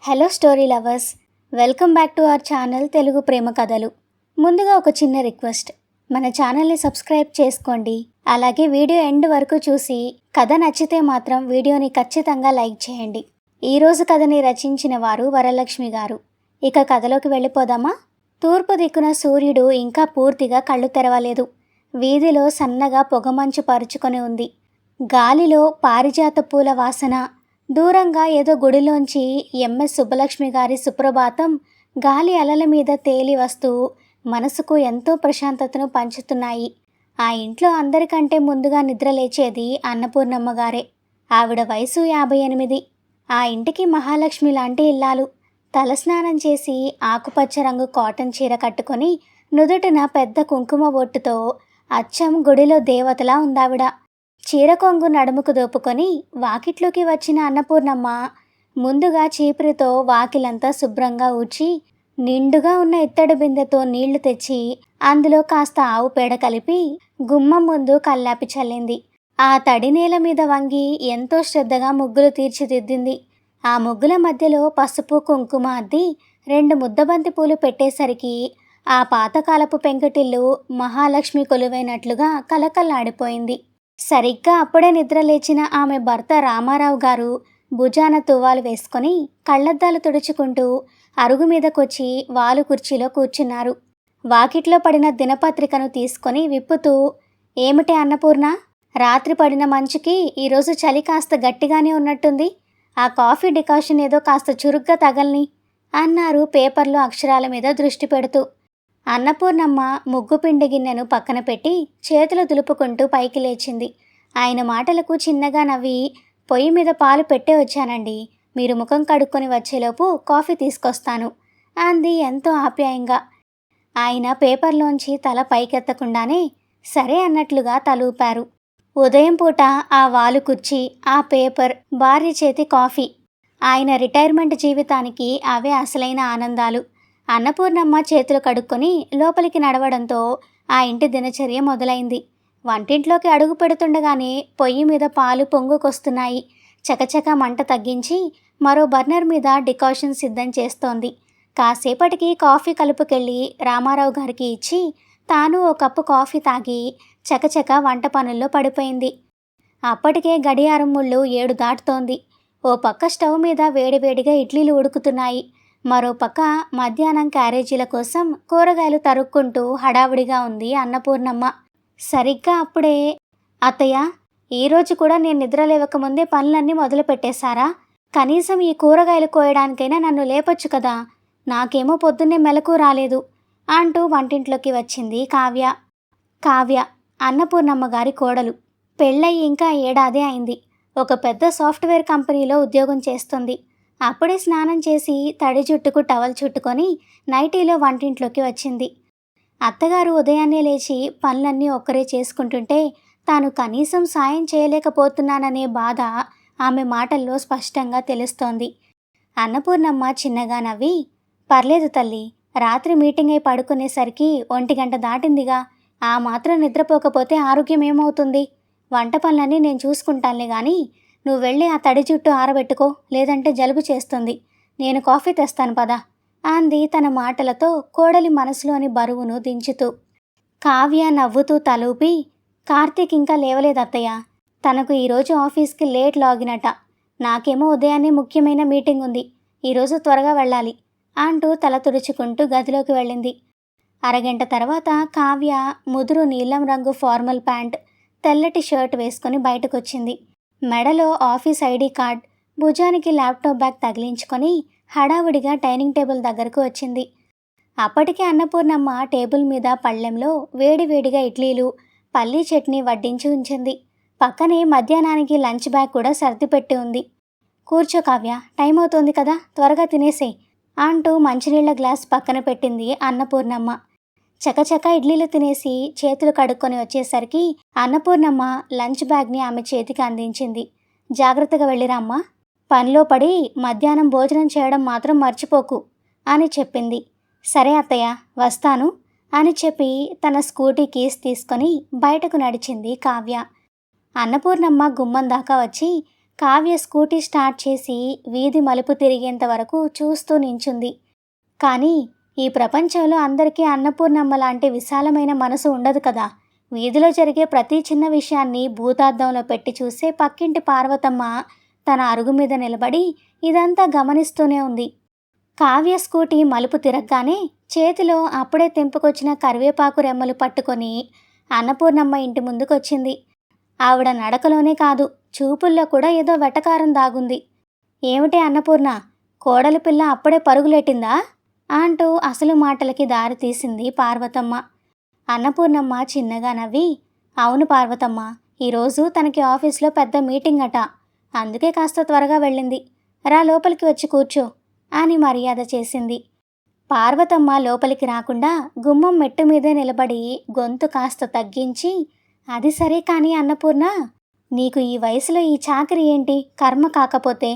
Hello story lovers, welcome back to our channel Telugu ప్రేమ కథలు. ముందుగా ఒక చిన్న రిక్వెస్ట్, మన ఛానల్ని సబ్స్క్రైబ్ చేసుకోండి. అలాగే వీడియో ఎండ్ వరకు చూసి కథ నచ్చితే మాత్రం వీడియోని ఖచ్చితంగా లైక్ చేయండి. ఈరోజు కథని రచించిన వారు వరలక్ష్మి గారు. ఇక కథలోకి వెళ్ళిపోదామా? తూర్పు దిక్కున సూర్యుడు ఇంకా పూర్తిగా కళ్ళు తెరవలేదు. వీధిలో సన్నగా పొగమంచు పరుచుకొని ఉంది. గాలిలో పారిజాత పూల వాసన, దూరంగా ఏదో గుడిలోంచి ఎంఎస్ సుబ్బలక్ష్మి గారి సుప్రభాతం గాలి అలల మీద తేలి వస్తూ మనసుకు ఎంతో ప్రశాంతతను పంచుతున్నాయి. ఆ ఇంట్లో అందరికంటే ముందుగా నిద్రలేచేది అన్నపూర్ణమ్మ గారే. ఆవిడ వయసు 58. ఆ ఇంటికి మహాలక్ష్మి లాంటి ఇల్లాలు. తలస్నానం చేసి ఆకుపచ్చ రంగు కాటన్ చీర కట్టుకొని నుదుటిన పెద్ద కుంకుమ బొట్టుతో అచ్చం గుడిలో దేవతలా ఉందావిడ. చీర కొంగు నడుముకు దోపుకొని వాకిట్లోకి వచ్చిన అన్నపూర్ణమ్మ ముందుగా చీపురితో వాకిలంతా శుభ్రంగా ఊడ్చి నిండుగా ఉన్న ఇత్తడి బిందెతో నీళ్లు తెచ్చి అందులో కాస్త ఆవు పేడ కలిపి గుమ్మం ముందు కల్లాపి చల్లింది. ఆ తడి నేల మీద వంగి ఎంతో శ్రద్ధగా ముగ్గులు తీర్చిదిద్దింది. ఆ ముగ్గుల మధ్యలో పసుపు కుంకుమ అద్ది 2 ముద్దబంతి పూలు పెట్టేసరికి ఆ పాతకాలపు పెంకుటిల్లు మహాలక్ష్మి కొలువైనట్లుగా కలకల్లాడిపోయింది. సరిగ్గా అప్పుడే నిద్రలేచిన ఆమె భర్త రామారావు గారు భుజాన తువ్వాలు వేసుకొని కళ్ళద్దాలు తుడుచుకుంటూ అరుగు మీదకొచ్చి వాలు కుర్చీలో కూర్చున్నారు. వాకిట్లో పడిన దినపత్రికను తీసుకొని విప్పుతూ, ఏమిటే అన్నపూర్ణ, రాత్రి పడిన మంచుకి ఈరోజు చలి కాస్త గట్టిగానే ఉన్నట్టుంది. ఆ కాఫీ డికాషన్ ఏదో కాస్త చురుగ్గా తగల్ని అన్నారు పేపర్లో అక్షరాల మీద దృష్టి పెడుతూ. అన్నపూర్ణమ్మ ముగ్గు పిండి గిన్నెను పక్కన పెట్టి చేతులు దులుపుకుంటూ పైకి లేచింది. ఆయన మాటలకు చిన్నగా నవ్వి, పొయ్యి మీద పాలు పెట్టే వచ్చానండి, మీరు ముఖం కడుక్కొని వచ్చేలోపు కాఫీ తీసుకొస్తాను అంది ఎంతో ఆప్యాయంగా. ఆయన పేపర్లోంచి తల పైకెత్తకుండానే సరే అన్నట్లుగా తలూపారు. ఉదయం పూట ఆ వాలు కుర్చీ, ఆ పేపర్, భార్య చేతి కాఫీ, ఆయన రిటైర్మెంట్ జీవితానికి అవే అసలైన ఆనందాలు. అన్నపూర్ణమ్మ చేతులు కడుక్కొని లోపలికి నడవడంతో ఆ ఇంటి దినచర్య మొదలైంది. వంటింట్లోకి అడుగు పెడుతుండగానే పొయ్యి మీద పాలు పొంగుకొస్తున్నాయి. చకచక మంట తగ్గించి మరో బర్నర్ మీద డికాషన్ సిద్ధం చేస్తోంది. కాసేపటికి కాఫీ కలుపుకెళ్ళి రామారావు గారికి ఇచ్చి తాను ఓ కప్పు కాఫీ తాగి చకచక వంట పనుల్లో పడిపోయింది. అప్పటికే గడియారం ముళ్ళు 7 దాటుతోంది. ఓ పక్క స్టవ్ మీద వేడివేడిగా ఇడ్లీలు ఉడుకుతున్నాయి. మరోపక్క మధ్యాహ్నం క్యారేజీల కోసం కూరగాయలు తరుక్కుంటూ హడావుడిగా ఉంది అన్నపూర్ణమ్మ. సరిగ్గా అప్పుడే, అత్తయ్య, ఈరోజు కూడా నేను నిద్రలేవకముందే పనులన్నీ మొదలు పెట్టేశారా? కనీసం ఈ కూరగాయలు కోయడానికైనా నన్ను లేపొచ్చు కదా, నాకేమో పొద్దున్నే మెలకు రాలేదు అంటూ వంటింట్లోకి వచ్చింది కావ్య. కావ్య అన్నపూర్ణమ్మ గారి కోడలు. పెళ్ళయి ఇంకా ఏడాదే అయింది. ఒక పెద్ద సాఫ్ట్వేర్ కంపెనీలో ఉద్యోగం చేస్తుంది. అప్పుడే స్నానం చేసి తడి జుట్టుకు టవల్ చుట్టుకొని నైటీలో వంటింట్లోకి వచ్చింది. అత్తగారు ఉదయాన్నే లేచి పనులన్నీ ఒక్కరే చేసుకుంటుంటే తాను కనీసం సాయం చేయలేకపోతున్నాననే బాధ ఆమె మాటల్లో స్పష్టంగా తెలుస్తోంది. అన్నపూర్ణమ్మ చిన్నగా నవ్వి, పర్లేదు తల్లి, రాత్రి మీటింగ్ అయి పడుకునేసరికి 1 గంట దాటిందిగా, ఆ మాత్రం నిద్రపోకపోతే ఆరోగ్యం ఏమవుతుంది? వంట పనులన్నీ నేను చూసుకుంటానులే గాని నువ్వు వెళ్ళి ఆ తడి జుట్టు ఆరబెట్టుకో, లేదంటే జలుబు చేస్తుంది. నేను కాఫీ తెస్తాను పదా అంది తన మాటలతో కోడలి మనసులోని బరువును దించుతూ. కావ్య నవ్వుతూ తలూపి, కార్తీక్ ఇంకా లేవలేదత్తయ్య, తనకు ఈరోజు ఆఫీస్కి లేట్ లాగినట. నాకేమో ఉదయాన్నే ముఖ్యమైన మీటింగ్ ఉంది, ఈరోజు త్వరగా వెళ్ళాలి అంటూ తల తుడుచుకుంటూ గదిలోకి వెళ్ళింది. అరగంట తర్వాత కావ్య ముదురు నీలం రంగు ఫార్మల్ ప్యాంట్, తెల్లటి షర్ట్ వేసుకొని బయటకొచ్చింది. మెడలో ఆఫీస్ ఐడి కార్డ్, భుజానికి ల్యాప్టాప్ బ్యాగ్ తగిలించుకొని హడావుడిగా డైనింగ్ టేబుల్ దగ్గరకు వచ్చింది. అప్పటికే అన్నపూర్ణమ్మ టేబుల్ మీద పళ్ళెంలో వేడివేడిగా ఇడ్లీలు, పల్లీ చట్నీ వడ్డించి ఉంచింది. పక్కనే మధ్యాహ్నానికి లంచ్ బ్యాగ్ కూడా సర్దిపెట్టి ఉంది. కూర్చో కావ్య, టైం అవుతోంది కదా, త్వరగా తినేసేయ్ అంటూ మంచినీళ్ల గ్లాస్ పక్కన పెట్టింది అన్నపూర్ణమ్మ. చకచక ఇడ్లీలు తినేసి చేతులు కడుక్కొని వచ్చేసరికి అన్నపూర్ణమ్మ లంచ్ బ్యాగ్ని ఆమె చేతికి అందించింది. జాగ్రత్తగా వెళ్ళిరామ్మా, పనిలో పడి మధ్యాహ్నం భోజనం చేయడం మాత్రం మర్చిపోకు అని చెప్పింది. సరే అత్తయ్య, వస్తాను అని చెప్పి తన స్కూటీ కీస్ తీసుకొని బయటకు నడిచింది కావ్య. అన్నపూర్ణమ్మ గుమ్మం దాకా వచ్చి కావ్య స్కూటీ స్టార్ట్ చేసి వీధి మలుపు తిరిగేంత వరకు చూస్తూ నించుంది. కానీ ఈ ప్రపంచంలో అందరికీ అన్నపూర్ణమ్మ లాంటి విశాలమైన మనసు ఉండదు కదా. వీధిలో జరిగే ప్రతి చిన్న విషయాన్ని భూతార్థంలో పెట్టి చూసే పక్కింటి పార్వతమ్మ తన అరుగు మీద నిలబడి ఇదంతా గమనిస్తూనే ఉంది. కావ్య స్కూటీ మలుపు తిరగగానే చేతిలో అప్పుడే తెంపుకొచ్చిన కరివేపాకు రెమ్మలు పట్టుకొని అన్నపూర్ణమ్మ ఇంటి ముందుకొచ్చింది. ఆవిడ నడకలోనే కాదు, చూపుల్లో కూడా ఏదో వెటకారం దాగుంది. ఏమిటి అన్నపూర్ణ, కోడలి పిల్ల అప్పుడే పరుగులెట్టిందా అంటూ అసలు మాటలకి దారి తీసింది పార్వతమ్మ. అన్నపూర్ణమ్మ చిన్నగా నవ్వి, అవును పార్వతమ్మ, ఈరోజు తనకి ఆఫీస్లో పెద్ద మీటింగ్ అట, అందుకే కాస్త త్వరగా వెళ్ళింది. రా లోపలికి వచ్చి కూర్చో అని మర్యాద చేసింది. పార్వతమ్మ లోపలికి రాకుండా గుమ్మం మెట్టు మీదే నిలబడి గొంతు కాస్త తగ్గించి, అది సరే కానీ అన్నపూర్ణ, నీకు ఈ వయసులో ఈ చాకరీ ఏంటి? కర్మ కాకపోతే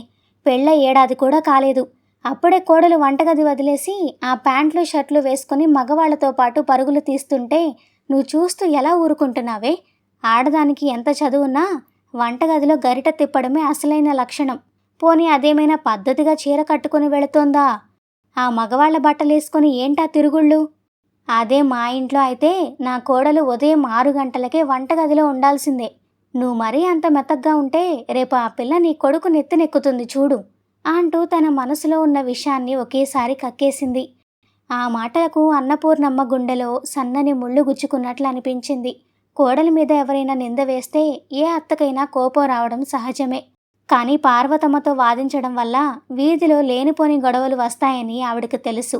పెళ్ళ ఏడాది కూడా కాలేదు, అప్పుడే కోడలు వంటగది వదిలేసి ఆ ప్యాంట్లు షర్ట్లు వేసుకుని మగవాళ్లతో పాటు పరుగులు తీస్తుంటే నువ్వు చూస్తూ ఎలా ఊరుకుంటున్నావే? ఆడదానికి ఎంత చదువున్నా వంటగదిలో గరిట తిప్పడమే అసలైన లక్షణం. పోనీ అదేమైనా పద్ధతిగా చీర కట్టుకుని వెళుతోందా? ఆ మగవాళ్ల బట్టలేసుకొని ఏంటా తిరుగుళ్ళు? అదే మా ఇంట్లో అయితే నా కోడలు ఉదయం 6 గంటలకే వంటగదిలో ఉండాల్సిందే. నువ్వు మరీ అంత మెత్తగ్గా ఉంటే రేపు ఆ పిల్ల నీ కొడుకు నెత్తినెక్కుతుంది చూడు అంటూ తన మనసులో ఉన్న విషయాన్ని ఒకేసారి కక్కేసింది. ఆ మాటలకు అన్నపూర్ణమ్మ గుండెలో సన్నని ముళ్ళు గుచ్చుకున్నట్లు అనిపించింది. కోడలి మీద ఎవరైనా నింద వేస్తే ఏ అత్తకైనా కోపం రావడం సహజమే. కానీ పార్వతమ్మతో వాదించడం వల్ల వీధిలో లేనిపోని గొడవలు వస్తాయని ఆవిడకు తెలుసు.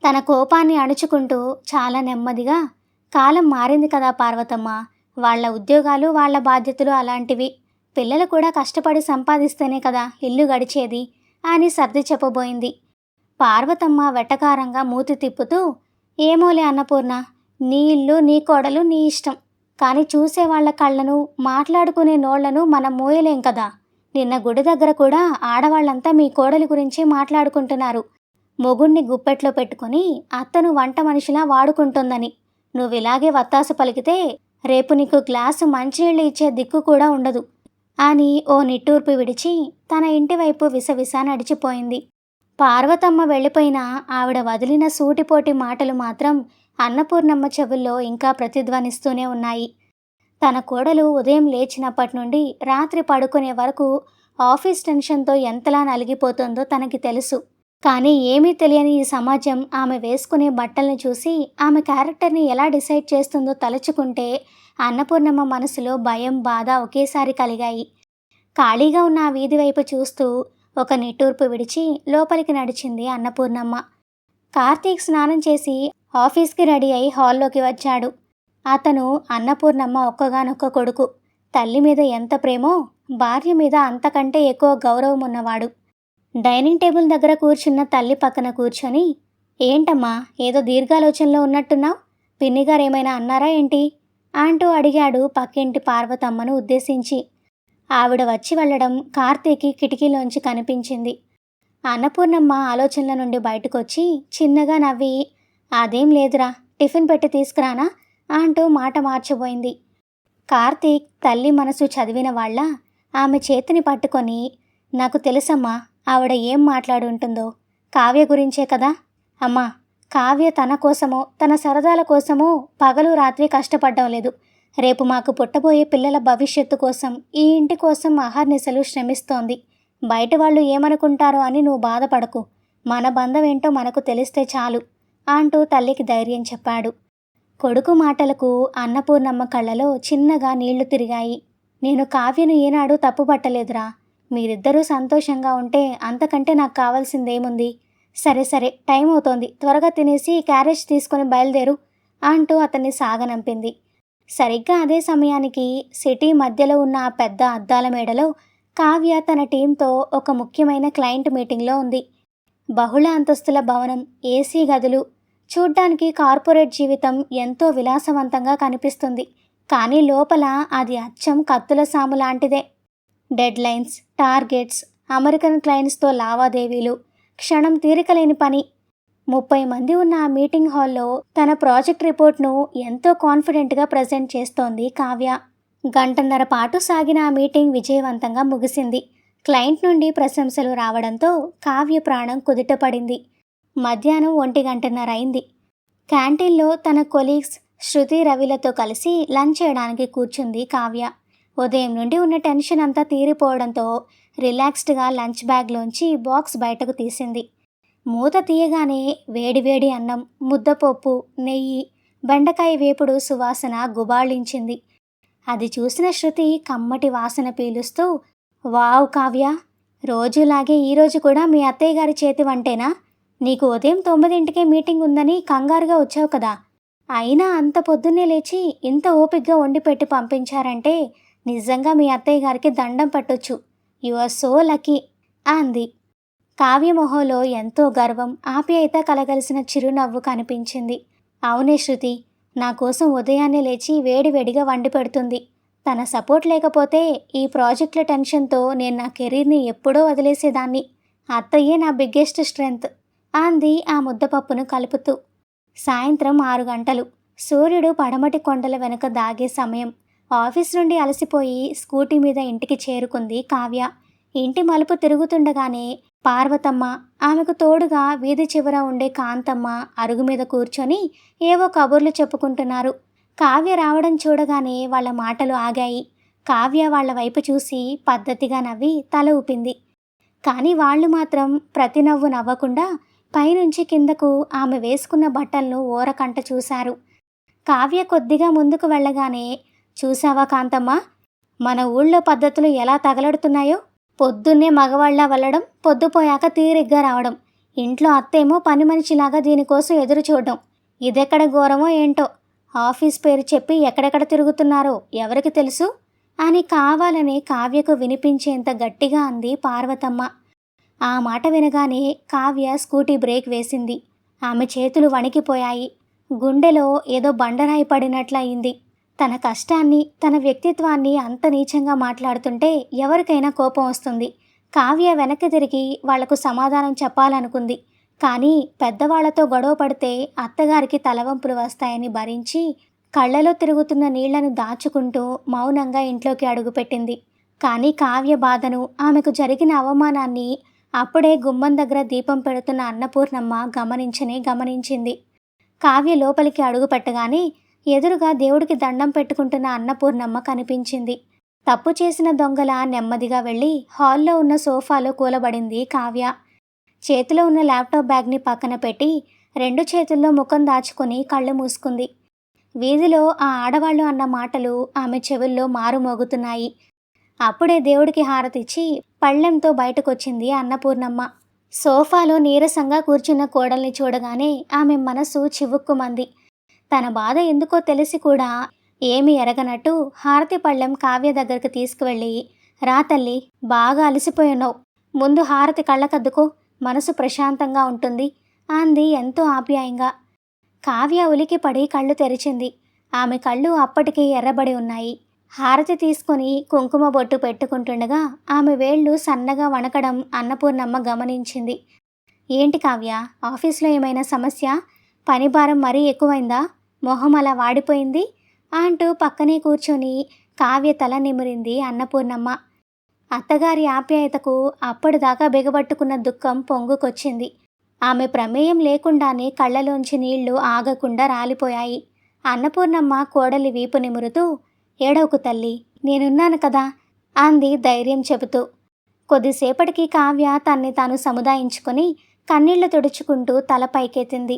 తన కోపాన్ని అణుచుకుంటూ చాలా నెమ్మదిగా, కాలం మారింది కదా పార్వతమ్మ, వాళ్ల ఉద్యోగాలు వాళ్ల బాధ్యతలు అలాంటివి, పిల్లలు కూడా కష్టపడి సంపాదిస్తేనే కదా ఇల్లు గడిచేది అని సర్ది చెప్పబోయింది. పార్వతమ్మ వెటకారంగా మూతి తిప్పుతూ, ఏమోలే అన్నపూర్ణ, నీ ఇల్లు నీ కోడలు నీ ఇష్టం, కానీ చూసేవాళ్ల కళ్ళను మాట్లాడుకునే నోళ్లను మనం మోయలేం కదా. నిన్న గుడి దగ్గర కూడా ఆడవాళ్లంతా మీ కోడలి గురించి మాట్లాడుకుంటున్నారు. మొగుణ్ణి గుప్పెట్లో పెట్టుకుని అత్తను వంట మనిషిలా వాడుకుంటుందని. నువ్విలాగే వత్తాసు పలికితే రేపు నీకు గ్లాసు మంచినీళ్ళు ఇచ్చే దిక్కు కూడా ఉండదు అని ఓ నిట్టూర్పు విడిచి తన ఇంటివైపు విసవిస నడిచిపోయింది. పార్వతమ్మ వెళ్ళిపోయినా ఆవిడ వదిలిన సూటిపోటి మాటలు మాత్రం అన్నపూర్ణమ్మ చెవుల్లో ఇంకా ప్రతిధ్వనిస్తూనే ఉన్నాయి. తన కోడలు ఉదయం లేచినప్పటి నుండి రాత్రి పడుకునే వరకు ఆఫీస్ టెన్షన్తో ఎంతలా నలిగిపోతుందో తనకి తెలుసు. కానీ ఏమీ తెలియని ఈ సమాజం ఆమె వేసుకునే బట్టల్ని చూసి ఆమె క్యారెక్టర్ని ఎలా డిసైడ్ చేస్తుందో తలుచుకుంటే అన్నపూర్ణమ్మ మనసులో భయం, బాధ ఒకేసారి కలిగాయి. ఖాళీగా ఉన్న ఆ వీధి వైపు చూస్తూ ఒక నిట్టూర్పు విడిచి లోపలికి నడిచింది అన్నపూర్ణమ్మ. కార్తీక్ స్నానం చేసి ఆఫీస్కి రెడీ అయి హాల్లోకి వచ్చాడు. అతను అన్నపూర్ణమ్మ ఒక్కగానొక్క కొడుకు. తల్లి మీద ఎంత ప్రేమో భార్య మీద అంతకంటే ఎక్కువ గౌరవం ఉన్నవాడు. డైనింగ్ టేబుల్ దగ్గర కూర్చున్న తల్లి పక్కన కూర్చొని, ఏంటమ్మా ఏదో దీర్ఘాలోచనలో ఉన్నట్టున్నావు, పిన్నిగారు ఏమైనా అన్నారా ఏంటి అంటూ అడిగాడు పక్కింటి పార్వతమ్మను ఉద్దేశించి. ఆవిడ వచ్చి వెళ్ళడం కార్తీక్కి కిటికీలోంచి కనిపించింది. అన్నపూర్ణమ్మ ఆలోచనల నుండి బయటకొచ్చి చిన్నగా నవ్వి, అదేం లేదురా, టిఫిన్ పెట్టి తీసుకురానా అంటూ మాట మార్చబోయింది. కార్తీక్ తల్లి మనసు చదివిన వాళ్ళ ఆమె చేతిని పట్టుకొని, నాకు తెలుసమ్మా ఆవిడ ఏం మాట్లాడుంటుందో, కావ్య గురించే కదా. అమ్మా, కావ్య తన కోసమో తన సరదాల కోసమో పగలు రాత్రి కష్టపడ్డం లేదు. రేపు మాకు పుట్టబోయే పిల్లల భవిష్యత్తు కోసం ఈ ఇంటి కోసం అహర్నిశలు శ్రమిస్తోంది. బయట వాళ్ళు ఏమనుకుంటారో అని నువ్వు బాధపడకు, మన బంధం ఏంటో మనకు తెలిస్తే చాలు అంటూ తల్లికి ధైర్యం చెప్పాడు. కొడుకు మాటలకు అన్నపూర్ణమ్మ కళ్ళలో చిన్నగా నీళ్లు తిరిగాయి. నేను కావ్యను ఏనాడు తప్పుపట్టలేదురా, మీరిద్దరూ సంతోషంగా ఉంటే అంతకంటే నాకు కావాల్సిందేముంది. సరే సరే, టైం అవుతోంది, త్వరగా తినేసి క్యారేజ్ తీసుకొని బయలుదేరు అంటూ అతన్ని సాగనంపింది. సరిగ్గా అదే సమయానికి సిటీ మధ్యలో ఉన్న ఆ పెద్ద అద్దాల మేడలో కావ్య తన టీంతో ఒక ముఖ్యమైన క్లయింట్ మీటింగ్లో ఉంది. బహుళ అంతస్తుల భవనం, ఏసీ గదులు, చూడ్డానికి కార్పొరేట్ జీవితం ఎంతో విలాసవంతంగా కనిపిస్తుంది. కానీ లోపల అది అచ్చం కత్తుల సాము లాంటిదే. డెడ్ లైన్స్, టార్గెట్స్, అమెరికన్ క్లయింట్స్తో లావాదేవీలు, క్షణం తీరికలేని పని. 30 మంది ఉన్న ఆ మీటింగ్ హాల్లో తన ప్రాజెక్ట్ రిపోర్ట్ను ఎంతో కాన్ఫిడెంట్గా ప్రజెంట్ చేస్తోంది కావ్య. గంటన్నర పాటు సాగిన ఆ మీటింగ్ విజయవంతంగా ముగిసింది. క్లయింట్ నుండి ప్రశంసలు రావడంతో కావ్య ప్రాణం కుదుటపడింది. మధ్యాహ్నం 1:30 అయింది. క్యాంటీన్లో తన కొలీగ్స్ శృతి, రవిలతో కలిసి లంచ్ చేయడానికి కూర్చుంది కావ్య. ఉదయం నుండి ఉన్న టెన్షన్ అంతా తీరిపోవడంతో రిలాక్స్డ్గా లంచ్ బ్యాగ్లోంచి బాక్స్ బయటకు తీసింది. మూత తీయగానే వేడివేడి అన్నం, ముద్దపప్పు, నెయ్యి, బెండకాయ వేపుడు సువాసన గుబాళించింది. అది చూసిన శృతి కమ్మటి వాసన పీలుస్తూ, వావ్ కావ్య, రోజులాగే ఈరోజు కూడా మీ అత్తయ్య గారి చేతి వంటేనా? నీకు ఉదయం 9ంటికే మీటింగ్ ఉందని కంగారుగా వచ్చావు కదా, అయినా అంత పొద్దున్నే లేచి ఇంత ఓపిగ్గా వండి పెట్టి పంపించారంటే నిజంగా మీ అత్తయ్య గారికి దండం పట్టొచ్చు. యు ఆర్ సో లక్కీ అంది. కావ్య మొహంలో ఎంతో గర్వం, ఆప్యాయత కలగలిసిన చిరునవ్వు కనిపించింది. అవునే శృతి, నా కోసం ఉదయాన్నే లేచి వేడివేడిగా వండి పెడుతుంది. తన సపోర్ట్ లేకపోతే ఈ ప్రాజెక్టుల టెన్షన్తో నేను నా కెరీర్ని ఎప్పుడో వదిలేసేదాన్ని. అత్తయ్యే నా బిగ్గెస్ట్ స్ట్రెంగ్త్ అంది ఆ ముద్దపప్పును కలుపుతూ. సాయంత్రం 6 గంటలు. సూర్యుడు పడమటి కొండల వెనుక దాగే సమయం. ఆఫీస్ నుండి అలసిపోయి స్కూటీ మీద ఇంటికి చేరుకుంది కావ్య. ఇంటి మలుపు తిరుగుతుండగానే పార్వతమ్మ, ఆమెకు తోడుగా వీధి చివర ఉండే కాంతమ్మ అరుగు మీద కూర్చొని ఏవో కబుర్లు చెప్పుకుంటున్నారు. కావ్య రావడం చూడగానే వాళ్ళ మాటలు ఆగాయి. కావ్య వాళ్ళ వైపు చూసి పద్ధతిగా నవ్వి తల ఊపింది. కానీ వాళ్ళు మాత్రం ప్రతి నవ్వు నవ్వకుండా పైనుంచి కిందకు ఆమె వేసుకున్న బట్టలను ఓరకంట చూశారు. కావ్య కొద్దిగా ముందుకు వెళ్ళగానే, చూసావా కాంతమ్మ, మన ఊళ్ళో పద్ధతులు ఎలా తగలడుతున్నాయో? పొద్దున్నే మగవాళ్ళ వెళ్ళడం, పొద్దుపోయాక తీరిగ్గా రావడం, ఇంట్లో అత్తేమో పని మనిషిలాగా దీనికోసం ఎదురు చూడడం. ఇదెక్కడ ఘోరమో ఏంటో. ఆఫీస్ పేరు చెప్పి ఎక్కడెక్కడ తిరుగుతున్నారో ఎవరికి తెలుసు అని కావాలని కావ్యకు వినిపించేంత గట్టిగా అంది పార్వతమ్మ. ఆ మాట వినగానే కావ్య స్కూటీ బ్రేక్ వేసింది. ఆమె చేతులు వణికిపోయాయి. గుండెలో ఏదో బండరాయి పడినట్లయింది. తన కష్టాన్ని, తన వ్యక్తిత్వాన్ని అంత నీచంగా మాట్లాడుతుంటే ఎవరికైనా కోపం వస్తుంది. కావ్య వెనక్కి తిరిగి వాళ్లకు సమాధానం చెప్పాలనుకుంది. కానీ పెద్దవాళ్లతో గొడవ పడితే అత్తగారికి తలవంపులు వస్తాయని భరించి కళ్ళలో తిరుగుతున్న నీళ్లను దాచుకుంటూ మౌనంగా ఇంట్లోకి అడుగుపెట్టింది. కానీ కావ్య బాధను, ఆమెకు జరిగిన అవమానాన్ని అప్పుడే గుమ్మం దగ్గర దీపం పెడుతున్న అన్నపూర్ణమ్మ గమనించింది. కావ్య లోపలికి అడుగు పెట్టగానే ఎదురుగా దేవుడికి దండం పెట్టుకుంటున్న అన్నపూర్ణమ్మ కనిపించింది. తప్పు చేసిన దొంగలా నెమ్మదిగా వెళ్ళి హాల్లో ఉన్న సోఫాలో కూలబడింది కావ్య. చేతిలో ఉన్న ల్యాప్టాప్ బ్యాగ్ని పక్కన పెట్టి 2 చేతుల్లో ముఖం దాచుకొని కళ్ళు మూసుకుంది. వీధిలో ఆ ఆడవాళ్లు అన్న మాటలు ఆమె చెవుల్లో మారుమోగుతున్నాయి. అప్పుడే దేవుడికి హారతిచ్చి పళ్ళెంతో బయటకొచ్చింది అన్నపూర్ణమ్మ. సోఫాలో నీరసంగా కూర్చున్న కోడల్ని చూడగానే ఆమె మనసు చివుక్కుమంది. తన బాధ ఎందుకో తెలిసి కూడా ఏమీ ఎరగనట్టు హారతి పళ్ళెం కావ్య దగ్గరకు తీసుకువెళ్ళి, రా తల్లి, బాగా అలసిపోయావు, ముందు హారతి కళ్ళకద్దుకో, మనసు ప్రశాంతంగా ఉంటుంది అంది ఎంతో ఆప్యాయంగా. కావ్య ఉలికిపడి కళ్ళు తెరిచింది. ఆమె కళ్ళు అప్పటికే ఎర్రబడి ఉన్నాయి. హారతి తీసుకొని కుంకుమ బొట్టు పెట్టుకుంటుండగా ఆమె వేళ్లు సన్నగా వణకడం అన్నపూర్ణమ్మ గమనించింది. ఏంటి కావ్య, ఆఫీస్లో ఏమైనా సమస్య? పనిభారం మరీ ఎక్కువైందా? మొహం అలా వాడిపోయింది అంటూ పక్కనే కూర్చొని కావ్య తల నిమిరింది అన్నపూర్ణమ్మ. అత్తగారి ఆప్యాయతకు అప్పటిదాకా బిగబట్టుకున్న దుఃఖం పొంగుకొచ్చింది. ఆమె ప్రమేయం లేకుండానే కళ్ళలోంచి నీళ్లు ఆగకుండా రాలిపోయాయి. అన్నపూర్ణమ్మ కోడలి వీపు నిమురుతూ, ఏడవకు తల్లి, నేనున్నాను కదా అంది ధైర్యం చెబుతూ. కొద్దిసేపటికి కావ్య తన్ని తాను సముదాయించుకొని కన్నీళ్లు తుడుచుకుంటూ తల పైకెత్తింది.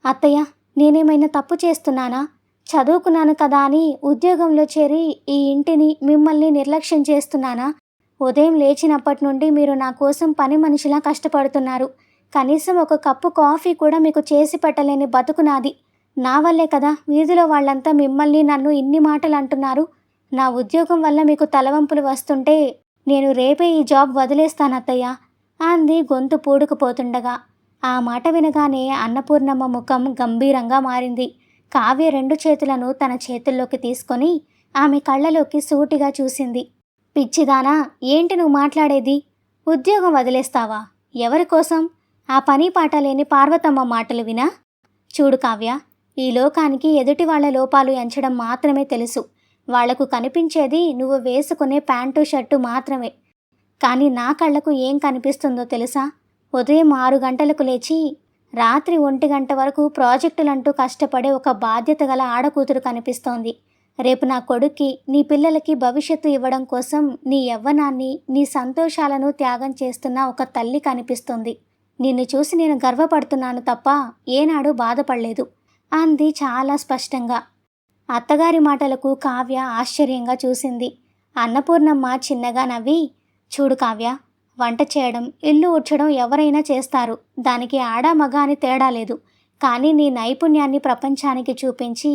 అత్తయ్య, నేనేమైనా తప్పు చేస్తున్నానా? చదువుకున్నాను కదా అని ఉద్యోగంలో చేరి ఈ ఇంటిని, మిమ్మల్ని నిర్లక్ష్యం చేస్తున్నానా? ఉదయం లేచినప్పటి నుండి మీరు నా కోసం పని మనిషిలా కష్టపడుతున్నారు. కనీసం ఒక కప్పు కాఫీ కూడా మీకు చేసి పెట్టలేని బతుకు నాది. నా వల్లే కదా వీధిలో వాళ్ళంతా మిమ్మల్ని, నన్ను ఇన్ని మాటలు అంటున్నారు. నా ఉద్యోగం వల్ల మీకు తలవంపులు వస్తుంటే నేను రేపే ఈ జాబ్ వదిలేస్తానత్తయ్య అంది గొంతు పూడుకుపోతుండగా. ఆ మాట వినగానే అన్నపూర్ణమ్మ ముఖం గంభీరంగా మారింది. కావ్య 2 చేతులను తన చేతుల్లోకి తీసుకొని ఆమె కళ్ళలోకి సూటిగా చూసింది. పిచ్చిదానా, ఏంటి నువ్వు మాట్లాడేది? ఉద్యోగం వదిలేస్తావా? ఎవరి కోసం? ఆ పని పాట లేని పార్వతమ్మ మాటలు వినా? చూడు కావ్య, ఈ లోకానికి ఎదుటి వాళ్ల లోపాలు ఎంచడం మాత్రమే తెలుసు. వాళ్లకు కనిపించేది నువ్వు వేసుకునే ప్యాంటు షర్టు మాత్రమే. కానీ నా కళ్ళకు ఏం కనిపిస్తుందో తెలుసా? ఉదయం 6 గంటలకు లేచి రాత్రి 1 గంట వరకు ప్రాజెక్టులంటూ కష్టపడే ఒక బాధ్యత గల ఆడకూతురు కనిపిస్తోంది. రేపు నా కొడుక్కి, నీ పిల్లలకి భవిష్యత్తు ఇవ్వడం కోసం నీ యవ్వనాన్ని, నీ సంతోషాలను త్యాగం చేస్తున్న ఒక తల్లి కనిపిస్తుంది. నిన్ను చూసి నేను గర్వపడుతున్నాను తప్ప ఏనాడు బాధపడలేదు అంది చాలా స్పష్టంగా. అత్తగారి మాటలకు కావ్య ఆశ్చర్యంగా చూసింది. అన్నపూర్ణమ్మ చిన్నగా నవ్వి, చూడు కావ్య, వంట చేయడం, ఇల్లు ఊడ్చడం ఎవరైనా చేస్తారు. దానికి ఆడ మగ అని తేడా లేదు. కానీ నీ నైపుణ్యాన్ని ప్రపంచానికి చూపించి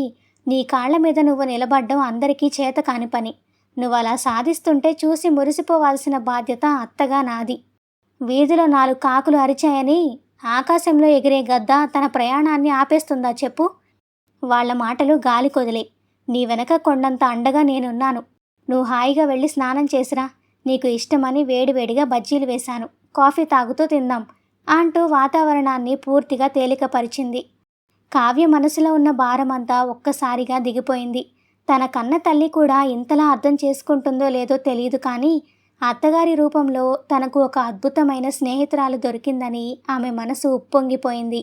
నీ కాళ్ల మీద నువ్వు నిలబడ్డం అందరికీ చేత కాని పని. నువ్వు అలా సాధిస్తుంటే చూసి మురిసిపోవాల్సిన బాధ్యత అత్తగా నాది. వీధిలో 4 కాకులు అరిచాయని ఆకాశంలో ఎగిరే గద్ద తన ప్రయాణాన్ని ఆపేస్తుందా చెప్పు? వాళ్ల మాటలు గాలి కొదిలే. నీ వెనక కొండంత అండగా నేనున్నాను. నువ్వు హాయిగా వెళ్ళి స్నానం చేసిరా. నీకు ఇష్టమని వేడివేడిగా బజ్జీలు వేశాను. కాఫీ తాగుతూ తిందాం అంటూ వాతావరణాన్ని పూర్తిగా తేలికపరిచింది. కావ్య మనసులో ఉన్న భారమంతా ఒక్కసారిగా దిగిపోయింది. తన కన్న తల్లి కూడా ఇంతలా అర్థం చేసుకుంటుందో లేదో తెలియదు, కానీ అత్తగారి రూపంలో తనకు ఒక అద్భుతమైన స్నేహితురాలు దొరికిందని ఆమె మనసు ఉప్పొంగిపోయింది.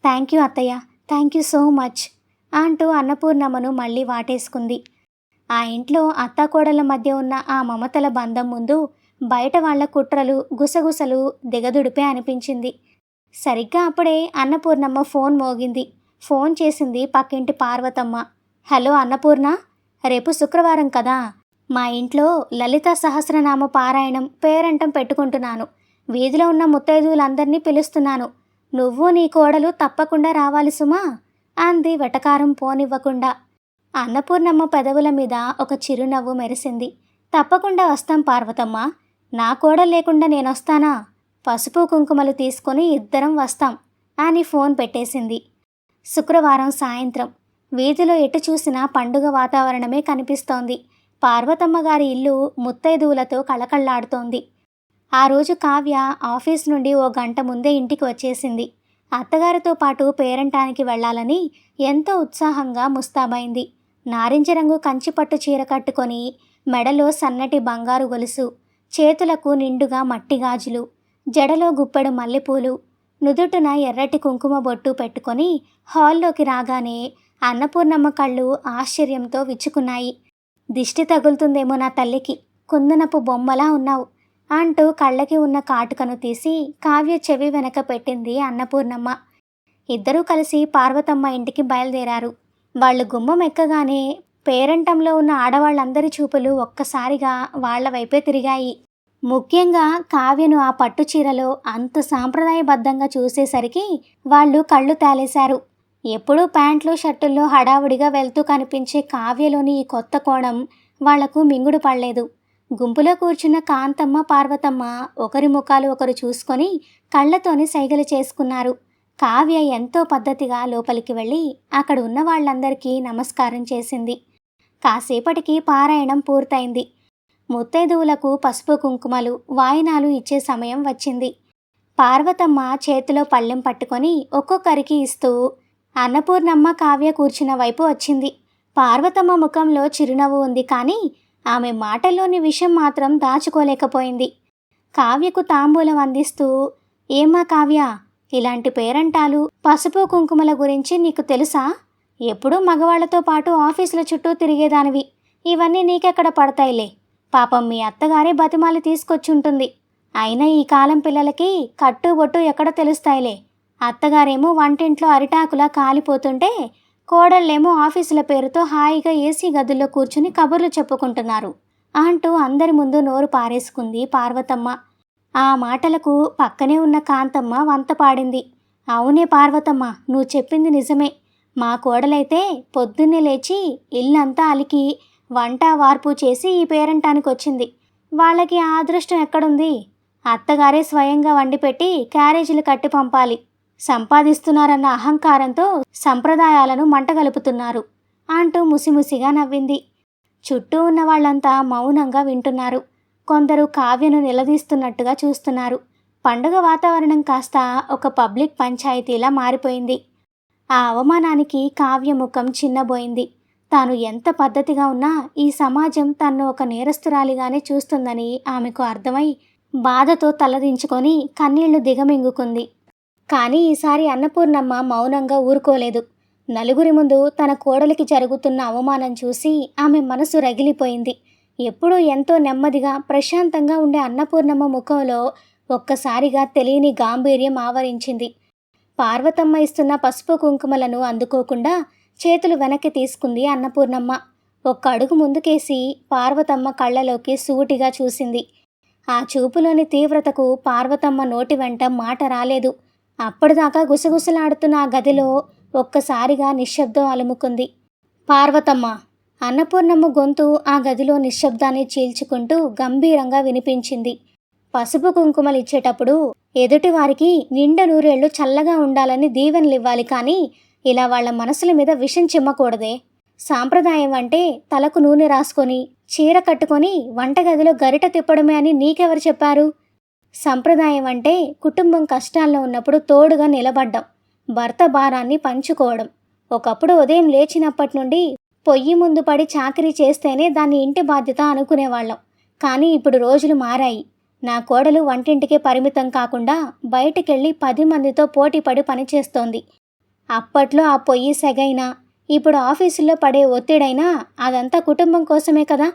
థ్యాంక్ యూ అత్తయ్య, థ్యాంక్ యూ సో మచ్ అంటూ అన్నపూర్ణమ్మను మళ్ళీ వాటేసుకుంది. ఆ ఇంట్లో అత్తాకోడళ్ల మధ్య ఉన్న ఆ మమతల బంధం ముందు బయట వాళ్ల కుట్రలు, గుసగుసలు దిగదుడిపే అనిపించింది. సరిగ్గా అప్పుడే అన్నపూర్ణమ్మ ఫోన్ మోగింది. ఫోన్ చేసింది పక్కింటి పార్వతమ్మ. హలో అన్నపూర్ణ, రేపు శుక్రవారం కదా, మా ఇంట్లో లలిత సహస్రనామ పారాయణం పేరంటం పెట్టుకుంటున్నాను. వీధిలో ఉన్న ముత్తైదువులందరినీ పిలుస్తున్నాను. నువ్వు నీ కోడలు తప్పకుండా రావాలి సుమా అంది వెటకారం పోనివ్వకుండా. అన్నపూర్ణమ్మ పెదవుల మీద ఒక చిరునవ్వు మెరిసింది. తప్పకుండా వస్తాం పార్వతమ్మ. నా కోడలు లేకుండా నేనొస్తానా? పసుపు కుంకుమలు తీసుకొని ఇద్దరం వస్తాం అని ఫోన్ పెట్టేసింది. శుక్రవారం సాయంత్రం వీధిలో ఎటు చూసినా పండుగ వాతావరణమే కనిపిస్తోంది. పార్వతమ్మ గారి ఇల్లు ముత్తైదువులతో కళకళ్లాడుతోంది. ఆ రోజు కావ్య ఆఫీస్ నుండి 1 గంట ముందే ఇంటికి వచ్చేసింది. అత్తగారితో పాటు పేరంటానికి వెళ్లాలని ఎంతో ఉత్సాహంగా ముస్తాబైంది. నారింజ రంగు కంచిపట్టు చీర కట్టుకొని, మెడలో సన్నటి బంగారు గొలుసు, చేతులకు నిండుగా మట్టి గాజులు, జడలో గుప్పెడు మల్లెపూలు, నుదుటున ఎర్రటి కుంకుమ బొట్టు పెట్టుకొని హాల్లోకి రాగానే అన్నపూర్ణమ్మ కళ్ళు ఆశ్చర్యంతో విచ్చుకున్నాయి. దిష్టి తగులుతుందేమో నా తల్లికి, కుందనపు బొమ్మలా ఉన్నావు అంటూ కళ్ళకి ఉన్న కాటుకను తీసి కావ్య చెవి వెనక పెట్టింది అన్నపూర్ణమ్మ. ఇద్దరూ కలిసి పార్వతమ్మ ఇంటికి బయలుదేరారు. వాళ్ళు గుమ్మం ఎక్కగానే పేరంటంలో ఉన్న ఆడవాళ్ళందరి చూపులు ఒక్కసారిగా వాళ్ల వైపే తిరిగాయి. ముఖ్యంగా కావ్యను ఆ పట్టు చీరలో అంత సాంప్రదాయబద్ధంగా చూసేసరికి వాళ్ళు కళ్ళు తాలేశారు. ఎప్పుడూ ప్యాంట్లు షర్టుల్లో హడావుడిగా వెళ్తూ కనిపించే కావ్యలోని ఈ కొత్త కోణం వాళ్లకు మింగుడు పడలేదు. గుంపులో కూర్చున్న కాంతమ్మ, పార్వతమ్మ ఒకరి ముఖాలు ఒకరు చూసుకొని కళ్ళతోని సైగలు చేసుకున్నారు. కావ్య ఎంతో పద్ధతిగా లోపలికి వెళ్ళి అక్కడ ఉన్న వాళ్ళందరికీ నమస్కారం చేసింది. కాసేపటికి పారాయణం పూర్తయింది. ముత్తైదువులకు పసుపు కుంకుమలు, వాయినాలు ఇచ్చే సమయం వచ్చింది. పార్వతమ్మ చేతిలో పళ్ళెం పట్టుకొని ఒక్కొక్కరికి ఇస్తూ అన్నపూర్ణమ్మ కావ్య కూర్చున్న వైపు వచ్చింది. పార్వతమ్మ ముఖంలో చిరునవ్వు ఉంది, కానీ ఆమె మాటల్లోని విషయం మాత్రం దాచుకోలేకపోయింది. కావ్యకు తాంబూలం అందిస్తూ, ఏమ్మా కావ్య, ఇలాంటి పేరంటాలు, పసుపు కుంకుమల గురించి నీకు తెలుసా? ఎప్పుడూ మగవాళ్లతో పాటు ఆఫీసుల చుట్టూ తిరిగేదానివి. ఇవన్నీ నీకెక్కడ పడతాయిలే. పాపం మీ అత్తగారే బతిమాలి తీసుకొచ్చుంటుంది. అయినా ఈ కాలం పిల్లలకి కట్టుబొట్టు ఎక్కడ తెలుస్తాయిలే. అత్తగారేమో వంటింట్లో అరిటాకులా కాలిపోతుంటే, కోడళ్ళేమో ఆఫీసుల పేరుతో హాయిగా ఏసీ గదుల్లో కూర్చుని కబుర్లు చెప్పుకుంటున్నారు అంటూ అందరి ముందు నోరు పారేసుకుంది పార్వతమ్మ. ఆ మాటలకు పక్కనే ఉన్న కాంతమ్మ వంత పాడింది. అవునే పార్వతమ్మ, నువ్వు చెప్పింది నిజమే. మా కోడలైతే పొద్దున్నే లేచి ఇల్లంతా అలికి వంట వార్పు చేసి ఈ పేరంటానికి వచ్చింది. వాళ్ళకి ఆ అదృష్టం ఎక్కడుంది? అత్తగారే స్వయంగా వండిపెట్టి క్యారేజీలు కట్టి పంపాలి. సంపాదిస్తున్నారన్న అహంకారంతో సంప్రదాయాలను మంటగలుపుతున్నారు అంటూ ముసిముసిగా నవ్వింది. చుట్టూ ఉన్న వాళ్ళంతా మౌనంగా వింటున్నారు. కొందరు కావ్యను నిలదీస్తున్నట్టుగా చూస్తున్నారు. పండుగ వాతావరణం కాస్త ఒక పబ్లిక్ పంచాయతీలా మారిపోయింది. ఆ అవమానానికి కావ్య ముఖం చిన్నబోయింది. తాను ఎంత పద్ధతిగా ఉన్నా ఈ సమాజం తన్ను ఒక నేరస్తురాలిగానే చూస్తుందని ఆమెకు అర్థమై బాధతో తలదించుకొని కన్నీళ్లు దిగమింగుకుంది. కానీ ఈసారి అన్నపూర్ణమ్మ మౌనంగా ఊరుకోలేదు. నలుగురి ముందు తన కోడలికి జరుగుతున్న అవమానం చూసి ఆమె మనసు రగిలిపోయింది. ఎప్పుడూ ఎంతో నెమ్మదిగా ప్రశాంతంగా ఉండే అన్నపూర్ణమ్మ ముఖంలో ఒక్కసారిగా తెలియని గాంభీర్యం ఆవరించింది. పార్వతమ్మ ఇస్తున్న పసుపు కుంకుమలను అందుకోకుండా చేతులు వెనక్కి తీసుకుంది అన్నపూర్ణమ్మ. ఒక్క అడుగు ముందుకేసి పార్వతమ్మ కళ్ళలోకి సూటిగా చూసింది. ఆ చూపులోని తీవ్రతకు పార్వతమ్మ నోటి వెంట మాట రాలేదు. అప్పటిదాకా గుసగుసలాడుతున్న ఆ గదిలో ఒక్కసారిగా నిశ్శబ్దం అలుముకుంది. పార్వతమ్మ! అన్నపూర్ణమ్మ గొంతు ఆ గదిలో నిశ్శబ్దాన్ని చీల్చుకుంటూ గంభీరంగా వినిపించింది. పసుపు కుంకుమలిచ్చేటప్పుడు ఎదుటివారికి నిండా నూరేళ్లు చల్లగా ఉండాలని దీవెనలివ్వాలి, కానీ ఇలా వాళ్ల మనసుల మీద విషం చిమ్మకూడదే. సాంప్రదాయం అంటే తలకు నూనె రాసుకొని చీర కట్టుకొని వంటగదిలో గరిట తిప్పడమే అని నీకెవరు చెప్పారు? సంప్రదాయం అంటే కుటుంబం కష్టాల్లో ఉన్నప్పుడు తోడుగా నిలబడ్డం, భర్త భారాన్ని పంచుకోవడం. ఒకప్పుడు ఉదయం లేచినప్పటి నుండి పొయ్యి ముందు పడి చాకరీ చేస్తేనే దాన్ని ఇంటి బాధ్యత అనుకునేవాళ్ళం. కానీ ఇప్పుడు రోజులు మారాయి. నా కోడలు వంటింటికే పరిమితం కాకుండా బయటికెళ్ళి 10 మందితో పోటీపడి పనిచేస్తోంది. అప్పట్లో ఆ పొయ్యి సెగైనా, ఇప్పుడు ఆఫీసుల్లో పడే ఒత్తిడైనా అదంతా కుటుంబం కోసమే కదా.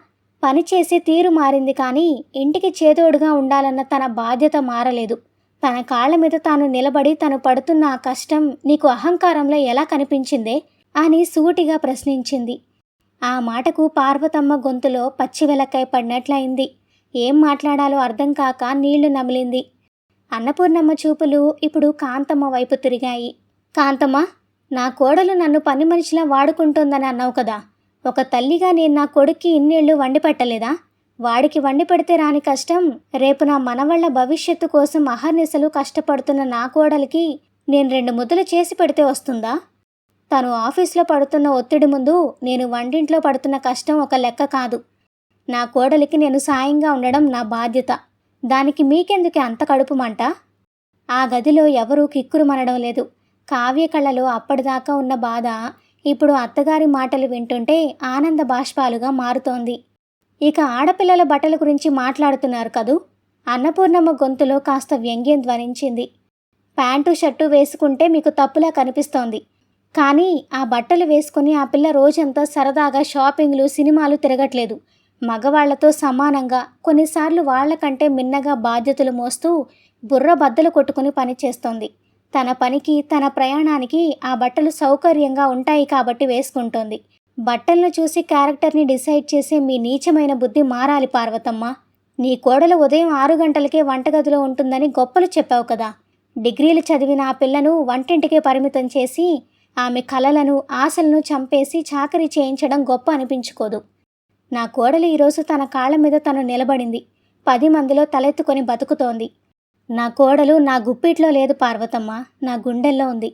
పనిచేసే తీరు మారింది, కానీ ఇంటికి చేదోడుగా ఉండాలన్న తన బాధ్యత మారలేదు. తన కాళ్ల మీద తాను నిలబడి తను పడుతున్న ఆ కష్టం నీకు అహంకారంలో ఎలా కనిపించిందే అని సూటిగా ప్రశ్నించింది. ఆ మాటకు పార్వతమ్మ గొంతులో పచ్చివెలక్కాయ పడినట్లయింది. ఏం మాట్లాడాలో అర్థం కాక నీళ్లు నమిలింది. అన్నపూర్ణమ్మ చూపులు ఇప్పుడు కాంతమ్మ వైపు తిరిగాయి. కాంతమ్మ, నా కోడలు నన్ను పని మనిషిలా వాడుకుంటోందని అన్నావు కదా. ఒక తల్లిగా నేను నా కొడుక్కి ఇన్నేళ్లు వండి పెట్టలేదా? వాడికి వండి పెడితే రాని కష్టం రేపు నా మనవళ్ల భవిష్యత్తు కోసం అహర్నిశలు కష్టపడుతున్న నా కోడలికి నేను 2 ముద్దలు చేసి పెడితే వస్తుందా? తను ఆఫీస్లో పడుతున్న ఒత్తిడి ముందు నేను వంటింట్లో పడుతున్న కష్టం ఒక లెక్క కాదు. నా కోడలికి నేను సాయంగా ఉండడం నా బాధ్యత. దానికి మీకెందుకే అంత కడుపు మంట? ఆ గదిలో ఎవరూ కిక్కురుమనడం లేదు. కావ్య కళ్ళలో అప్పటిదాకా ఉన్న బాధ ఇప్పుడు అత్తగారి మాటలు వింటుంటే ఆనంద బాష్పాలుగా మారుతోంది. ఇక ఆడపిల్లల బట్టల గురించి మాట్లాడుతున్నారు కదూ? అన్నపూర్ణమ్మ గొంతులో కాస్త వ్యంగ్యం ధ్వనించింది. ప్యాంటు షర్టు వేసుకుంటే మీకు తప్పులా కనిపిస్తోంది, కానీ ఆ బట్టలు వేసుకుని ఆ పిల్ల రోజంతా సరదాగా షాపింగ్లు సినిమాలు తిరగట్లేదు. మగవాళ్లతో సమానంగా, కొన్నిసార్లు వాళ్లకంటే మిన్నగా బాధ్యతలు మోస్తూ బుర్ర బద్దలు కొట్టుకుని పనిచేస్తోంది. తన పనికి తన ప్రయాణానికి ఆ బట్టలు సౌకర్యంగా ఉంటాయి కాబట్టి వేసుకుంటోంది. బట్టలను చూసి క్యారెక్టర్ని డిసైడ్ చేసే మీ నీచమైన బుద్ధి మారాలి పార్వతమ్మ. నీ కోడలు ఉదయం 6 గంటలకే వంటగదిలో ఉంటుందని గొప్పలు చెప్పావు కదా. డిగ్రీలు చదివిన ఆ పిల్లను వంటింటికే పరిమితం చేసి ఆమె కలలను ఆశలను చంపేసి చాకరీ చేయించడం గొప్ప అనిపించుకోదు. నా కోడలు ఈరోజు తన కాళ్ల మీద తను నిలబడింది. 10 మందిలో తలెత్తుకొని బతుకుతోంది. నా కోడలు నా గుప్పిట్లో లేదు పార్వతమ్మ, నా గుండెల్లో ఉంది.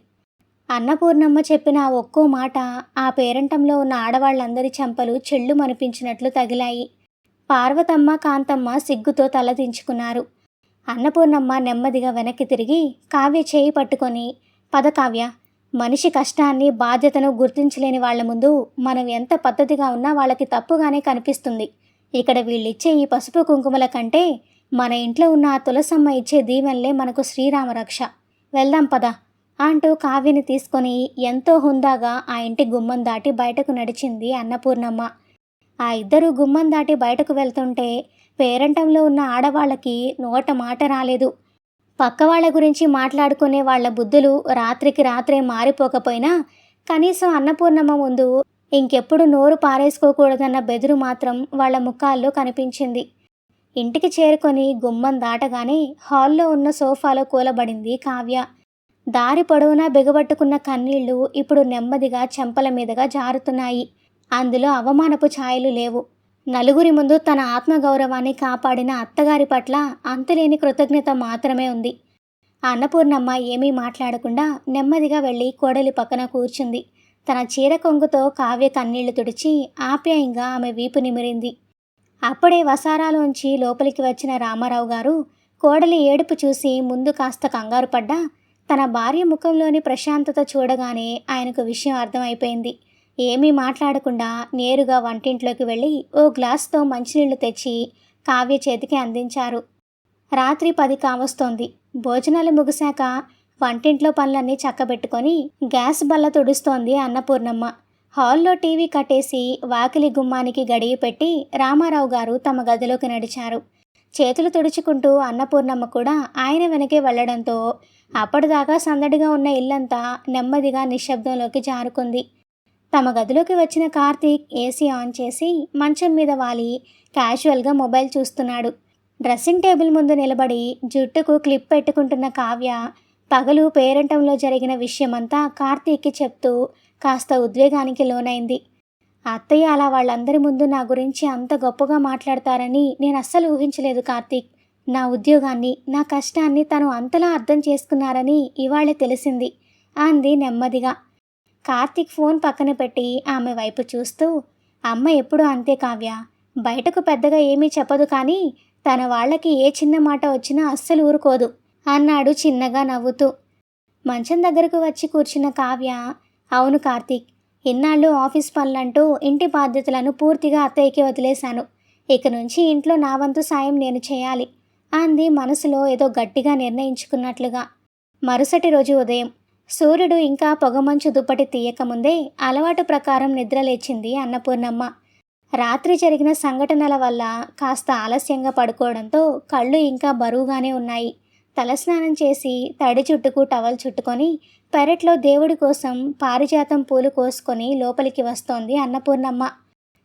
అన్నపూర్ణమ్మ చెప్పిన ఆ ఒక్కో మాట ఆ పేరంటంలో ఉన్న ఆడవాళ్లందరి చెంపలు చెళ్ళుమనిపించినట్లు తగిలాయి. పార్వతమ్మ, కాంతమ్మ సిగ్గుతో తలదించుకున్నారు. అన్నపూర్ణమ్మ నెమ్మదిగా వెనక్కి తిరిగి కావ్య చేయి పట్టుకొని, పద కావ్య, మనిషి కష్టాన్ని బాధ్యతను గుర్తించలేని వాళ్ల ముందు మనం ఎంత పద్ధతిగా ఉన్నా వాళ్ళకి తప్పుగానే కనిపిస్తుంది. ఇక్కడ వీళ్ళిచ్చే ఈ పసుపు కుంకుమల కంటే మన ఇంట్లో ఉన్న ఆ తులసమ్మ ఇచ్చే దీవెనలే మనకు శ్రీరామరక్ష. వెళ్దాం పద అంటూ కావ్యని తీసుకొని ఎంతో హుందాగా ఆ ఇంటి గుమ్మం దాటి బయటకు నడిచింది అన్నపూర్ణమ్మ. ఆ ఇద్దరు గుమ్మం దాటి బయటకు వెళ్తుంటే పేరంటంలో ఉన్న ఆడవాళ్ళకి నోట మాట రాలేదు. పక్కవాళ్ల గురించి మాట్లాడుకునే వాళ్ల బుద్ధులు రాత్రికి రాత్రే మారిపోకపోయినా కనీసం అన్నపూర్ణమ్మ ముందు ఇంకెప్పుడు నోరు పారేసుకోకూడదన్న బెదురు మాత్రం వాళ్ల ముఖాల్లో కనిపించింది. ఇంటికి చేరుకొని గుమ్మం దాటగానే హాల్లో ఉన్న సోఫాలో కూలబడింది కావ్య. దారి పొడవునా బిగబట్టుకున్న కన్నీళ్లు ఇప్పుడు నెమ్మదిగా చెంపల మీదుగా జారుతున్నాయి. అందులో అవమానపు ఛాయలు లేవు. నలుగురి ముందు తన ఆత్మగౌరవాన్ని కాపాడిన అత్తగారి పట్ల అంతులేని కృతజ్ఞత మాత్రమే ఉంది. అన్నపూర్ణమ్మ ఏమీ మాట్లాడకుండా నెమ్మదిగా వెళ్ళి కోడలి పక్కన కూర్చుంది. తన చీర కొంగుతో కావ్య కన్నీళ్లు తుడిచి ఆప్యాయంగా ఆమె వీపు నిమిరింది. అప్పుడే వసారాలోంచి లోపలికి వచ్చిన రామారావు గారు కోడలి ఏడుపు చూసి ముందు కాస్త కంగారు పడ్డా తన భార్య ముఖంలోని ప్రశాంతత చూడగానే ఆయనకు విషయం అర్థమైపోయింది. ఏమీ మాట్లాడకుండా నేరుగా వంటింట్లోకి వెళ్ళి ఓ గ్లాస్తో మంచినీళ్లు తెచ్చి కావ్య చేతికి అందించారు. రాత్రి 10 కావస్తోంది. భోజనాలు ముగిశాక వంటింట్లో పనులన్నీ చక్కబెట్టుకొని గ్యాస్ బల్ల తుడుస్తోంది అన్నపూర్ణమ్మ. హాల్లో టీవీ కట్టేసి వాకిలి గుమ్మానికి గడియ పెట్టి రామారావు గారు తమ గదిలోకి నడిచారు. చేతులు తుడుచుకుంటూ అన్నపూర్ణమ్మ కూడా ఆయన వెనకే వెళ్లడంతో అప్పటిదాకా సందడిగా ఉన్న ఇల్లంతా నెమ్మదిగా నిశ్శబ్దంలోకి జారుకుంది. తమ గదిలోకి వచ్చిన కార్తీక్ ఏసీ ఆన్ చేసి మంచం మీద వాలి క్యాజువల్గా మొబైల్ చూస్తున్నాడు. డ్రెస్సింగ్ టేబుల్ ముందు నిలబడి జుట్టుకు క్లిప్ పెట్టుకుంటున్న కావ్య పగలు పేరంటంలో జరిగిన విషయమంతా కార్తీక్కి చెప్తూ కాస్త ఉద్వేగానికి లోనైంది. అత్తయ్య అలా వాళ్ళందరి ముందు నా గురించి అంత గొప్పగా మాట్లాడతారని నేను అస్సలు ఊహించలేదు కార్తీక్. నా ఉద్యోగాన్ని, నా కష్టాన్ని తను అంతలా అర్థం చేసుకున్నారని ఇవాళే తెలిసింది అంది నెమ్మదిగా. కార్తీక్ ఫోన్ పక్కన పెట్టి ఆమె వైపు చూస్తూ, అమ్మ ఎప్పుడూ అంతే కావ్య, బయటకు పెద్దగా ఏమీ చెప్పదు, కానీ తన వాళ్ళకి ఏ చిన్న మాట వచ్చినా అస్సలు ఊరుకోదు అన్నాడు చిన్నగా నవ్వుతూ. మంచం దగ్గరకు వచ్చి కూర్చున్న కావ్య, అవును కార్తీక్, ఇన్నాళ్ళు ఆఫీస్ పనులంటూ ఇంటి బాధ్యతలను పూర్తిగా అత్తయ్యకి వదిలేశాను. ఇక నుంచి ఇంట్లో నా వంతు సాయం నేను చేయాలి అంది మనసులో ఏదో గట్టిగా నిర్ణయించుకున్నట్లుగా. మరుసటి రోజు ఉదయం సూర్యుడు ఇంకా పొగమంచు దుప్పటి తీయకముందే అలవాటు ప్రకారం నిద్రలేచింది అన్నపూర్ణమ్మ. రాత్రి జరిగిన సంఘటనల వల్ల కాస్త ఆలస్యంగా పడుకోవడంతో కళ్ళు ఇంకా బరువుగానే ఉన్నాయి. తలస్నానం చేసి తడి చుట్టుకు టవల్ చుట్టుకొని పెరట్లో దేవుడి కోసం పారిజాతం పూలు కోసుకొని లోపలికి వస్తోంది అన్నపూర్ణమ్మ.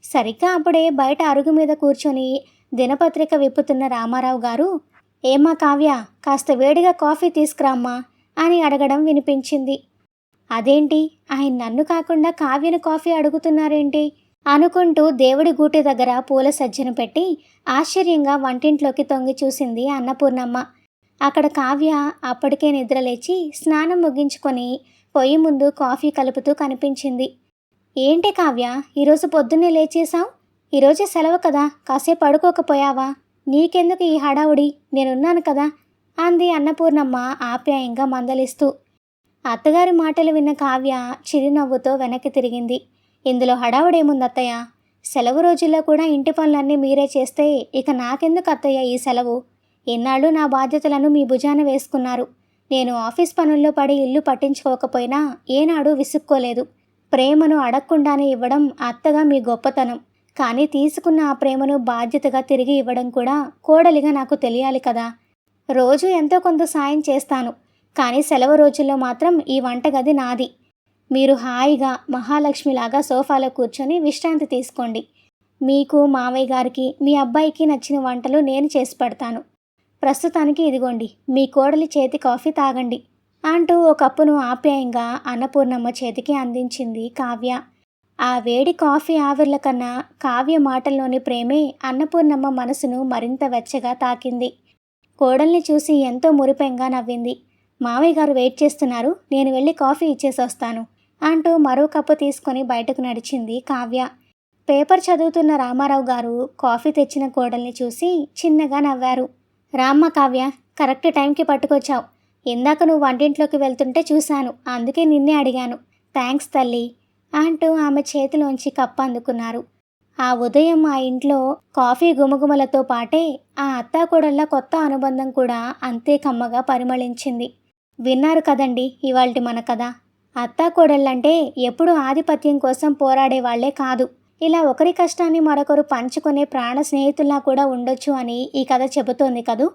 సరిగ్గా అప్పుడే బయట అరుగు మీద కూర్చొని దినపత్రిక విప్పుతున్న రామారావు గారు, ఏమ్మా కావ్య, కాస్త వేడిగా కాఫీ తీసుకురామ్మా అని అడగడం వినిపించింది. అదేంటి, ఆయన నన్ను కాకుండా కావ్యను కాఫీ అడుగుతున్నారేంటి అనుకుంటూ దేవుడి గూటి దగ్గర పూల సజ్జను పెట్టి ఆశ్చర్యంగా వంటింట్లోకి తొంగి చూసింది అన్నపూర్ణమ్మ. అక్కడ కావ్య అప్పటికే నిద్రలేచి స్నానం ముగించుకొని పొయ్యి ముందు కాఫీ కలుపుతూ కనిపించింది. ఏంటి కావ్య, ఈరోజు పొద్దున్నే లేచేశావు? ఈరోజే సెలవు కదా, కాసేపు పడుకోకపోయావా? నీకెందుకు ఈ హడావుడి, నేనున్నాను కదా అంది అన్నపూర్ణమ్మ ఆప్యాయంగా మందలిస్తూ. అత్తగారి మాటలు విన్న కావ్య చిరునవ్వుతో వెనక్కి తిరిగింది. ఇందులో హడావుడేముందత్తయ్య? సెలవు రోజుల్లో కూడా ఇంటి పనులన్నీ మీరే చేస్తే ఇక నాకెందుకు అత్తయ్య ఈ సెలవు? ఎన్నాళ్ళు నా బాధ్యతలను మీ భుజాన వేసుకున్నారు. నేను ఆఫీస్ పనుల్లో పడి ఇల్లు పట్టించుకోకపోయినా ఏనాడు విసుక్కోలేదు. ప్రేమను అడగకుండానే ఇవ్వడం అత్తగా మీ గొప్పతనం. కానీ తీసుకున్న ఆ ప్రేమను బాధ్యతగా తిరిగి ఇవ్వడం కూడా కోడలిగా నాకు తెలియాలి కదా. రోజు ఎంతో కొంత సాయం చేస్తాను, కానీ సెలవు రోజుల్లో మాత్రం ఈ వంటగది నాది. మీరు హాయిగా మహాలక్ష్మిలాగా సోఫాలో కూర్చొని విశ్రాంతి తీసుకోండి. మీకు, మావయ్య గారికి, మీ అబ్బాయికి నచ్చిన వంటలు నేను చేసి పెడతాను. ప్రస్తుతానికి ఇదిగోండి మీ కోడలి చేతి కాఫీ తాగండి అంటూ ఓ కప్పును ఆప్యాయంగా అన్నపూర్ణమ్మ చేతికి అందించింది కావ్య. ఆ వేడి కాఫీ ఆవిర్ల కన్నా కావ్య మాటల్లోని ప్రేమే అన్నపూర్ణమ్మ మనసును మరింత వెచ్చగా తాకింది. కోడల్ని చూసి ఎంతో మురిపెంగా నవ్వింది. మావయ్య గారు వెయిట్ చేస్తున్నారు, నేను వెళ్ళి కాఫీ ఇచ్చేసి వస్తాను అంటూ మరో కప్పు తీసుకొని బయటకు నడిచింది కావ్య. పేపర్ చదువుతున్న రామారావు గారు కాఫీ తెచ్చిన కోడల్ని చూసి చిన్నగా నవ్వారు. రామ్మ కావ్య, కరెక్ట్ టైంకి పట్టుకొచ్చావు. ఇందాక నువ్వు వంటింట్లోకి వెళ్తుంటే చూశాను, అందుకే నిన్నే అడిగాను. థ్యాంక్స్ తల్లి అంటూ ఆమె చేతిలోంచి కప్పు అందుకున్నారు. ఆ ఉదయం ఆ ఇంట్లో కాఫీ గుమగుమలతో పాటే ఆ అత్తాకోడళ్ళ కొత్త అనుబంధం కూడా అంతే కమ్మగా పరిమళించింది. విన్నారు కదండి ఇవాల్టి మన కథ. అత్తాకోడళ్ళంటే ఎప్పుడూ ఆధిపత్యం కోసం పోరాడే వాళ్లే కాదు, ఇలా ఒకరి కష్టాన్ని మరొకరు పంచుకునే ప్రాణ స్నేహితుల్లా కూడా ఉండొచ్చు అని ఈ కథ చెబుతోంది కదూ.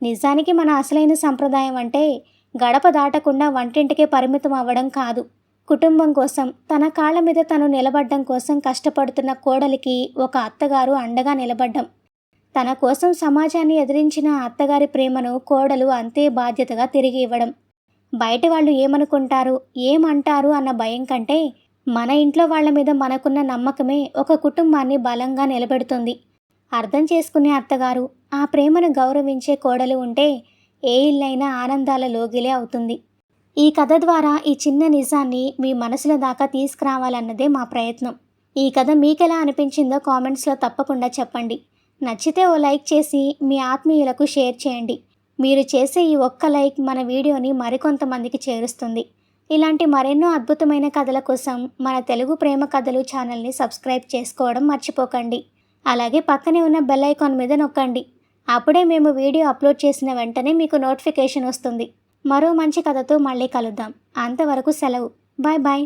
నిజానికి మన అసలైన సంప్రదాయం అంటే గడప దాటకుండా వంటింటికే పరిమితం అవ్వడం కాదు. కుటుంబం కోసం, తన కాళ్ళ మీద తను నిలబడ్డం కోసం కష్టపడుతున్న కోడలికి ఒక అత్తగారు అండగా నిలబడ్డం. తన కోసం సమాజాన్ని ఎదిరించిన అత్తగారి ప్రేమను కోడలు అంతే బాధ్యతగా తిరిగి ఇవ్వడం. బయట వాళ్ళు ఏమనుకుంటారు, ఏమంటారు అన్న భయం కంటే మన ఇంట్లో వాళ్ళ మీద మనకున్న నమ్మకమే ఒక కుటుంబాన్ని బలంగా నిలబెడుతుంది. అర్థం చేసుకునే అత్తగారు, ఆ ప్రేమను గౌరవించే కోడలు ఉంటే ఏ ఇల్లైనా ఆనందాల లోగిలే అవుతుంది. ఈ కథ ద్వారా ఈ చిన్న నిజాన్ని మీ మనసుల దాకా తీసుకురావాలన్నదే మా ప్రయత్నం. ఈ కథ మీకెలా అనిపించిందో కామెంట్స్లో తప్పకుండా చెప్పండి. నచ్చితే ఓ లైక్ చేసి మీ ఆత్మీయులకు షేర్ చేయండి. మీరు చేసే ఈ ఒక్క లైక్ మన వీడియోని మరికొంతమందికి చేరుస్తుంది. ఇలాంటి మరెన్నో అద్భుతమైన కథల కోసం మన తెలుగు ప్రేమ కథలు ఛానల్ని సబ్స్క్రైబ్ చేసుకోవడం మర్చిపోకండి. అలాగే పక్కనే ఉన్న బెల్ ఐకాన్ మీద నొక్కండి. అప్పుడే మేము వీడియో అప్లోడ్ చేసిన వెంటనే మీకు నోటిఫికేషన్ వస్తుంది. మరో మంచి కథతో మళ్ళీ కలుద్దాం. అంతవరకు సెలవు. Bye bye.